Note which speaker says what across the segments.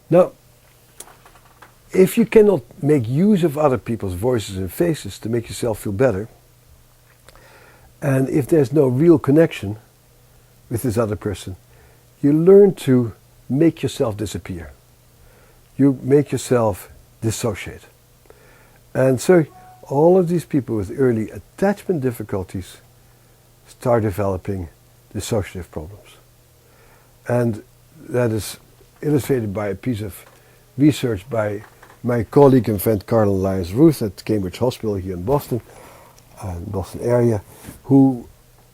Speaker 1: Now, if you cannot make use of other people's voices and faces to make yourself feel better, and if there's no real connection with this other person, you learn to make yourself disappear. You make yourself dissociate. And so all of these people with early attachment difficulties start developing dissociative problems. And that is illustrated by a piece of research by my colleague and friend Carl Lyons Ruth at Cambridge Hospital here in Boston area, who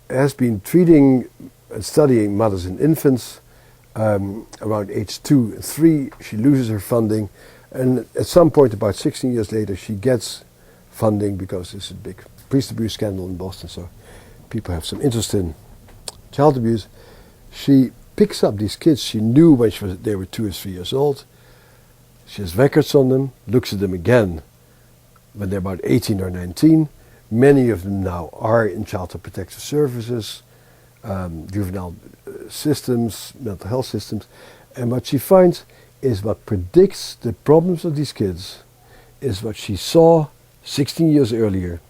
Speaker 1: has been treating and studying mothers and infants around age 2 and 3. She loses her funding, and at some point about 16 years later she gets funding because there's a big priest abuse scandal in Boston, so people have some interest in child abuse. She picks up these kids she knew when they were 2 or 3 years old. She has records on them, looks at them again when they're about 18 or 19. Many of them now are in child protective services, juvenile systems, mental health systems. And what she finds is what predicts the problems of these kids is what she saw 16 years earlier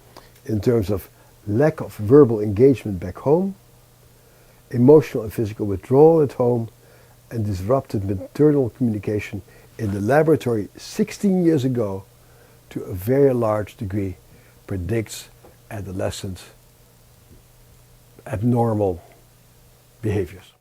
Speaker 1: in terms of lack of verbal engagement back home, emotional and physical withdrawal at home, and disrupted maternal communication in the laboratory 16 years ago to a very large degree predicts adolescent abnormal behaviors.